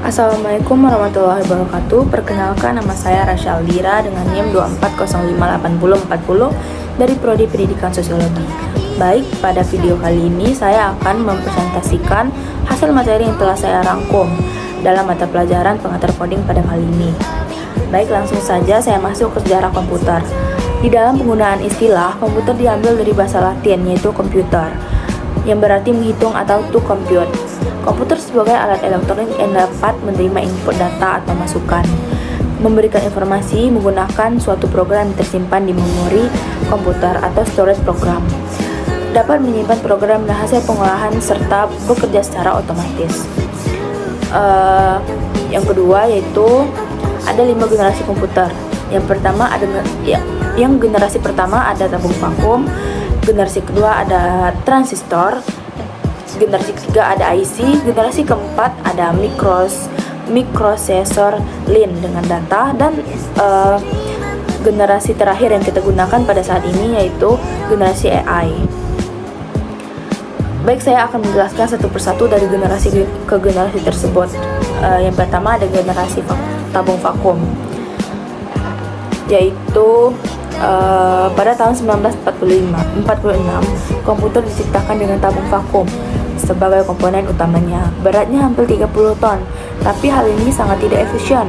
Assalamualaikum warahmatullahi wabarakatuh. Perkenalkan, nama saya Rasya Aldira dengan NIM 24058040 dari Prodi Pendidikan Sosiologi. Baik, pada video kali ini saya akan mempresentasikan hasil materi yang telah saya rangkum dalam mata pelajaran pengantar coding pada kali ini. Baik, langsung saja saya masuk ke sejarah komputer. Di dalam penggunaan istilah, komputer diambil dari bahasa Latin yaitu computer, yang berarti menghitung atau to compute. Komputer sebagai alat elektronik yang dapat menerima input data atau masukan, memberikan informasi menggunakan suatu program yang tersimpan di memori komputer atau storage program, dapat menyimpan program dan hasil pengolahan serta bekerja secara otomatis. Yang kedua yaitu ada 5 generasi komputer. Yang pertama generasi pertama ada tabung vakum, generasi kedua ada transistor, generasi ketiga ada IC, generasi keempat ada microprocessor LIN dengan data, dan generasi terakhir yang kita gunakan pada saat ini yaitu generasi AI. Baik, saya akan menjelaskan satu persatu dari generasi ke generasi tersebut. Yang pertama ada generasi tabung vakum, yaitu pada tahun 1946 komputer diciptakan dengan tabung vakum sebagai komponen utamanya. Beratnya hampir 30 ton, tapi hal ini sangat tidak efisien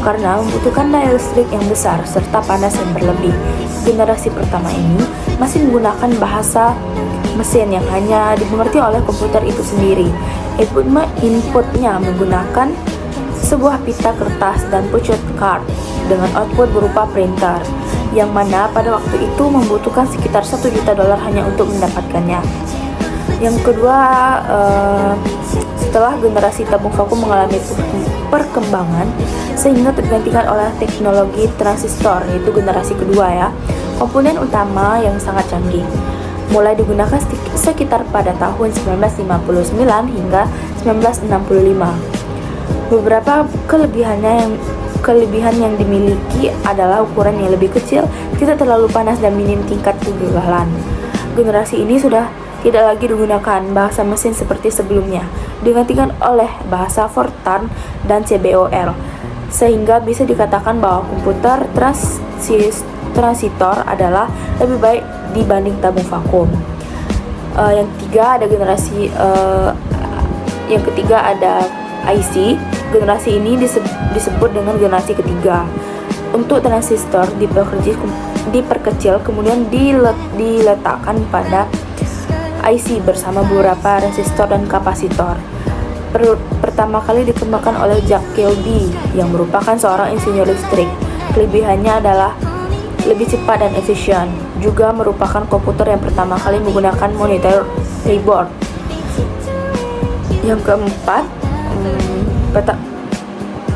karena membutuhkan daya listrik yang besar serta panas yang berlebih. Generasi pertama ini masih menggunakan bahasa mesin yang hanya dimengerti oleh komputer itu sendiri. Inputnya menggunakan sebuah pita kertas dan punched card dengan output berupa printer, yang mana pada waktu itu membutuhkan sekitar $1 juta hanya untuk mendapatkannya. Yang kedua, setelah generasi tabung vakum mengalami perkembangan sehingga tergantikan oleh teknologi transistor, yaitu generasi kedua ya, komponen utama yang sangat canggih, mulai digunakan sekitar pada tahun 1959 hingga 1965. Beberapa kelebihan yang dimiliki adalah ukuran yang lebih kecil, tidak terlalu panas, dan minim tingkat kegagalan. Generasi ini sudah tidak lagi digunakan bahasa mesin seperti sebelumnya, digantikan oleh bahasa Fortran dan CBOR, sehingga bisa dikatakan bahwa komputer transistor adalah lebih baik dibanding tabung vakum. Yang ketiga ada IC. Generasi ini disebut dengan generasi ketiga. Untuk transistor diperkecil kemudian diletakkan pada IC bersama beberapa resistor dan kapasitor. Pertama kali dikembangkan oleh Jack Kilby yang merupakan seorang insinyur listrik. Kelebihannya adalah lebih cepat dan efisien. Juga merupakan komputer yang pertama kali menggunakan monitor keyboard. Yang keempat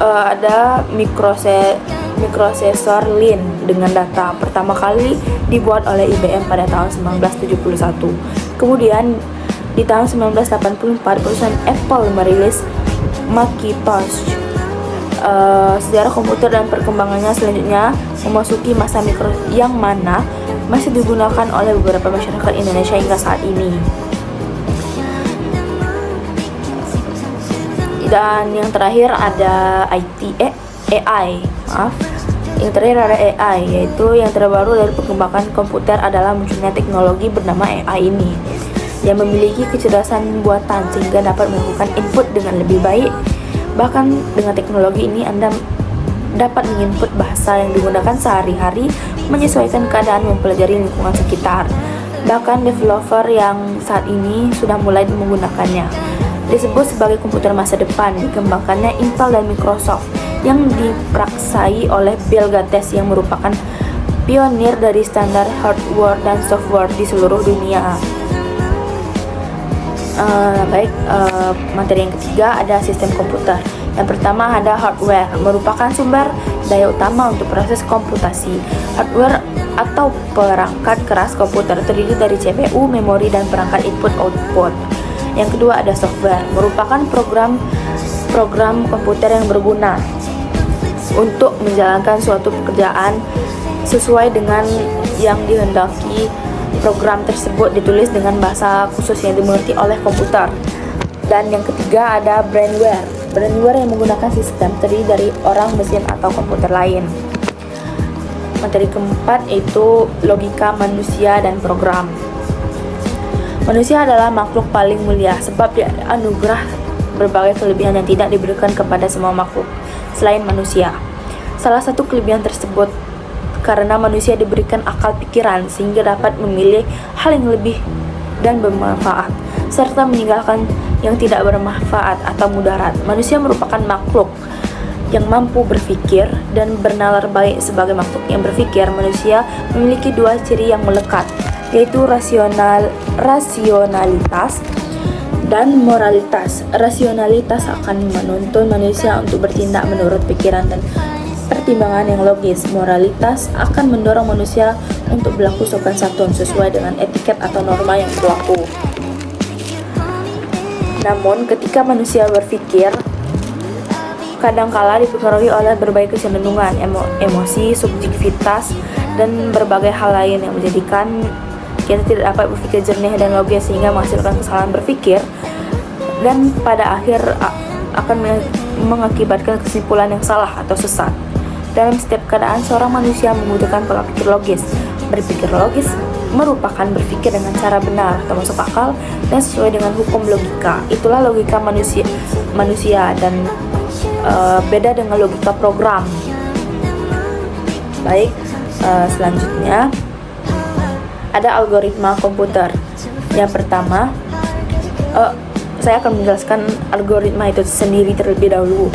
ada microprocessor LIN dengan data. Pertama kali dibuat oleh IBM pada tahun 1971. Kemudian di tahun 1984 perusahaan Apple merilis Macintosh. Sejarah komputer dan perkembangannya selanjutnya memasuki masa mikro yang mana masih digunakan oleh beberapa masyarakat Indonesia hingga saat ini. Dan yang terakhir ada AI. Yang terakhir ada AI, yaitu yang terbaru dari perkembangan komputer adalah munculnya teknologi bernama AI ini, yang memiliki kecerdasan buatan sehingga dapat melakukan input dengan lebih baik. Bahkan dengan teknologi ini Anda dapat menginput bahasa yang digunakan sehari-hari, menyesuaikan keadaan, mempelajari lingkungan sekitar. Bahkan developer yang saat ini sudah mulai menggunakannya. Disebut sebagai komputer masa depan. Dikembangkannya Intel dan Microsoft, yang dipraksai oleh Bill Gates yang merupakan pionir dari standar hardware dan software di seluruh dunia. Materi yang ketiga ada sistem komputer. Yang pertama ada hardware, merupakan sumber daya utama untuk proses komputasi. Hardware atau perangkat keras komputer terdiri dari CPU, memori, dan perangkat input-output. Yang kedua ada software, merupakan program komputer yang berguna untuk menjalankan suatu pekerjaan sesuai dengan yang dihendaki. Program tersebut ditulis dengan bahasa khusus yang dimengerti oleh komputer. Dan yang ketiga ada brainware, Berniwer yang menggunakan sistem terdiri dari orang, mesin, atau komputer lain. Materi keempat yaitu logika manusia dan program. Manusia adalah makhluk paling mulia sebab dia anugerah berbagai kelebihan yang tidak diberikan kepada semua makhluk selain manusia. Salah satu kelebihan tersebut karena manusia diberikan akal pikiran sehingga dapat memilih hal yang lebih dan bermanfaat serta meninggalkan yang tidak bermanfaat atau mudarat. Manusia merupakan makhluk yang mampu berpikir dan bernalar baik. Sebagai makhluk yang berpikir, manusia memiliki dua ciri yang melekat, yaitu rasionalitas dan moralitas. Rasionalitas akan menuntun manusia untuk bertindak menurut pikiran dan pertimbangan yang logis. Moralitas akan mendorong manusia untuk berlaku sopan santun sesuai dengan etiket atau norma yang berlaku. Namun, ketika manusia berpikir, kadangkala dipengaruhi oleh berbagai kecenderungan, emosi, subjektivitas, dan berbagai hal lain yang menjadikan kita tidak dapat berpikir jernih dan logis sehingga menghasilkan kesalahan berpikir dan pada akhir akan mengakibatkan kesimpulan yang salah atau sesat. Dalam setiap keadaan, seorang manusia membutuhkan pola pikir logis. Berpikir logis merupakan berpikir dengan cara benar atau masuk akal dan sesuai dengan hukum logika. Itulah logika manusia dan beda dengan logika program. Baik, selanjutnya ada algoritma komputer. Yang pertama, saya akan menjelaskan algoritma itu sendiri terlebih dahulu.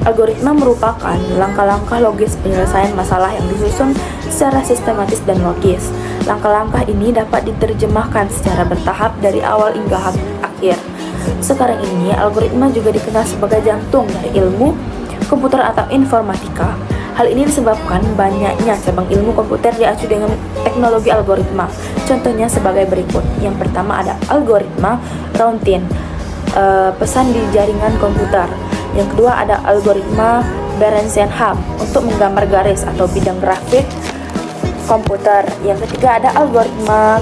Algoritma merupakan langkah-langkah logis penyelesaian masalah yang disusun secara sistematis dan logis. Langkah-langkah ini dapat diterjemahkan secara bertahap dari awal hingga akhir. Sekarang ini, algoritma juga dikenal sebagai jantung dari ilmu komputer atau informatika. Hal ini disebabkan banyaknya cabang ilmu komputer diacu dengan teknologi algoritma. Contohnya sebagai berikut. Yang pertama ada algoritma Routine, pesan di jaringan komputer. Yang kedua ada algoritma Berenstein-Hamm untuk menggambar garis atau bidang grafik komputer. Yang ketiga ada algoritma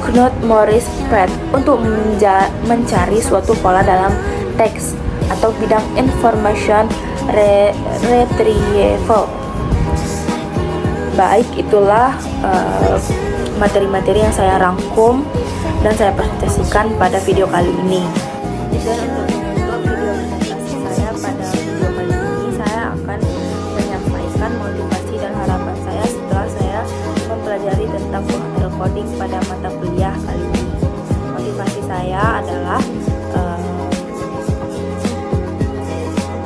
Knuth-Morris-Pratt untuk mencari suatu pola dalam teks atau bidang information retrieval. Baik, itulah materi-materi yang saya rangkum dan saya presentasikan pada video kali ini. Dan untuk video presentasi saya pada video kali ini, saya akan menyampaikan motivasi dan harapan saya setelah saya mempelajari tentang computer coding pada mata kuliah kali ini. Motivasi saya adalah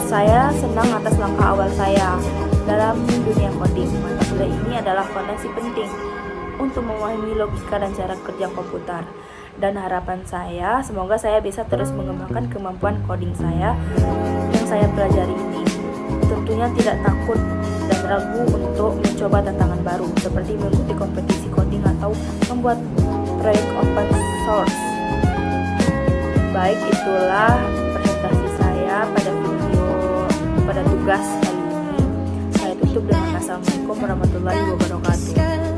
saya senang atas langkah awal saya dalam dunia coding. Mata kuliah ini adalah fondasi penting untuk memahami logika dan cara kerja komputer. Dan harapan saya, semoga saya bisa terus mengembangkan kemampuan coding saya yang saya pelajari ini. Tentunya tidak takut dan ragu untuk mencoba tantangan baru, seperti mengikuti kompetisi coding atau membuat proyek open source. Baik, itulah presentasi saya pada tugas kali ini. Saya tutup dengan assalamualaikum warahmatullahi wabarakatuh.